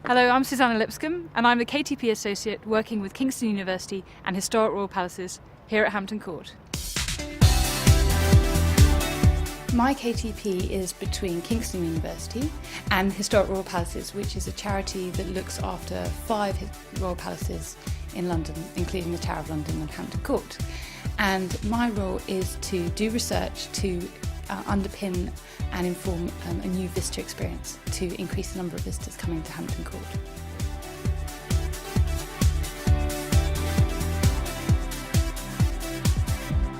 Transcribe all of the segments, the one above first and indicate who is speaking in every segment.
Speaker 1: Hello, I'm Susanna Lipscomb and I'm the KTP Associate working with Kingston University and Historic Royal Palaces here at Hampton Court. My KTP is between Kingston University and Historic Royal Palaces, which is a charity that looks after 5 royal palaces in London, including the Tower of London and Hampton Court. And my role is to do research to underpin and inform a new visitor experience to increase the number of visitors coming to Hampton Court.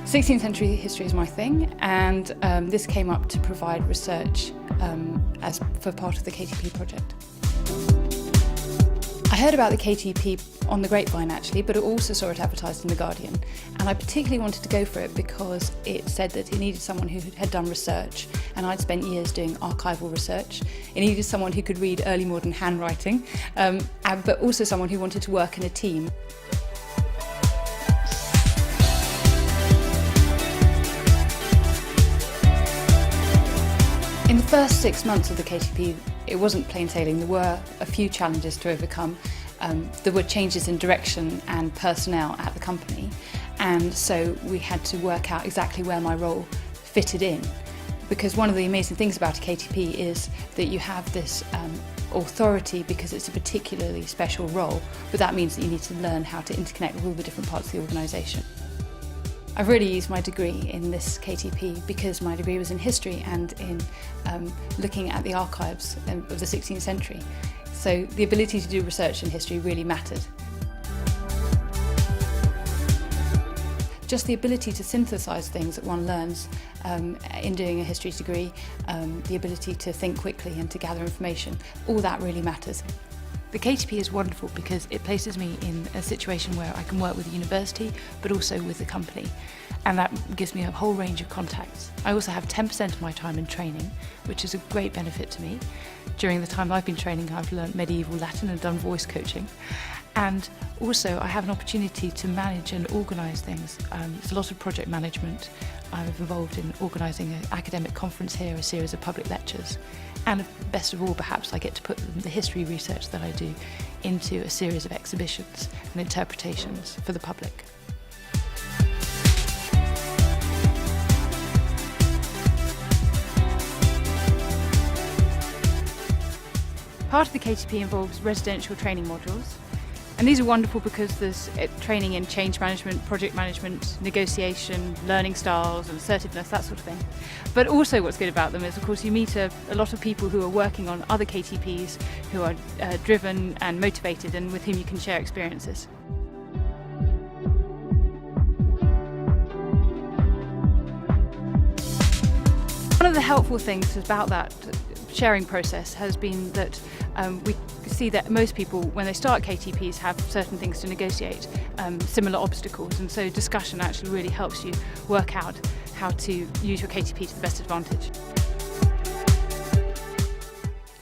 Speaker 1: '16th century history is my thing, and this came up to provide research for part of the KTP project. I heard about the KTP on the grapevine actually, but I also saw it advertised in The Guardian, and I particularly wanted to go for it because it said that it needed someone who had done research, and I'd spent years doing archival research. It needed someone who could read early modern handwriting, but also someone who wanted to work in a team. In the first 6 months of the KTP, it wasn't plain sailing. There were a few challenges to overcome. There were changes in direction and personnel at the company, and so we had to work out exactly where my role fitted in. Because one of the amazing things about a KTP is that you have this authority because it's a particularly special role, but that means that you need to learn how to interconnect with all the different parts of the organisation. I've really used my degree in this KTP because my degree was in history and in looking at the archives of the 16th century. So the ability to do research in history really mattered. Just the ability to synthesise things that one learns in doing a history degree, the ability to think quickly and to gather information, all that really matters. The KTP is wonderful because it places me in a situation where I can work with the university but also with the company, and that gives me a whole range of contacts. I also have 10% of my time in training, which is a great benefit to me. During the time I've been training, I've learnt medieval Latin and done voice coaching. And also I have an opportunity to manage and organise things. There's a lot of project management. I'm involved in organising an academic conference here, a series of public lectures, and best of all perhaps I get to put the history research that I do into a series of exhibitions and interpretations for the public. Part of the KTP involves residential training modules. And these are wonderful because there's training in change management, project management, negotiation, learning styles and assertiveness, that sort of thing. But also what's good about them is, of course, you meet a lot of people who are working on other KTPs, who are driven and motivated and with whom you can share experiences. One of the helpful things about that sharing process has been that we see that most people, when they start KTPs, have certain things to negotiate, similar obstacles, and so discussion actually really helps you work out how to use your KTP to the best advantage.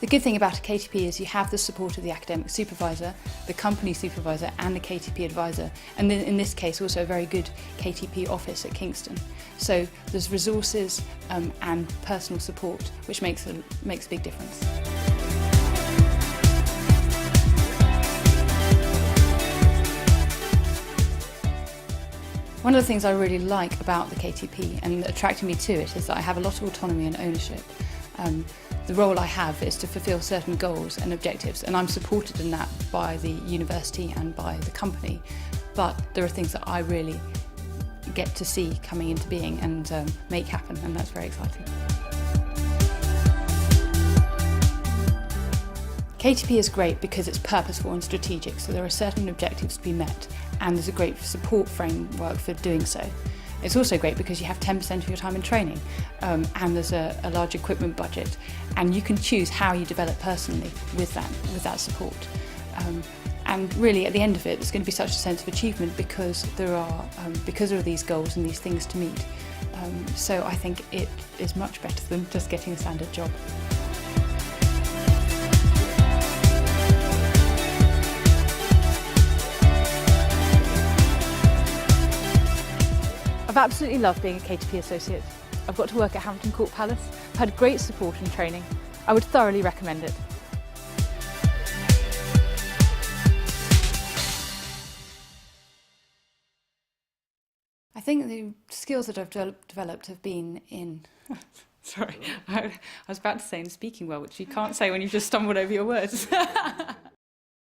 Speaker 1: The good thing about a KTP is you have the support of the academic supervisor, the company supervisor and the KTP advisor, and in this case also a very good KTP office at Kingston. So there's resources and personal support, which makes a big difference. One of the things I really like about the KTP and that attracted me to it is that I have a lot of autonomy and ownership. The role I have is to fulfil certain goals and objectives, and I'm supported in that by the university and by the company, but there are things that I really get to see coming into being and make happen, and that's very exciting. KTP is great because it's purposeful and strategic, so there are certain objectives to be met, and there's a great support framework for doing so. It's also great because you have 10% of your time in training, and there's a large equipment budget, and you can choose how you develop personally with that support. And really, at the end of it, there's going to be such a sense of achievement because there are these goals and these things to meet. So I think it is much better than just getting a standard job. I've absolutely loved being a KTP associate. I've got to work at Hampton Court Palace. I've had great support and training. I would thoroughly recommend it. think the skills that I've developed have been in... Sorry, I was about to say in speaking well, which you can't say when you've just stumbled over your words.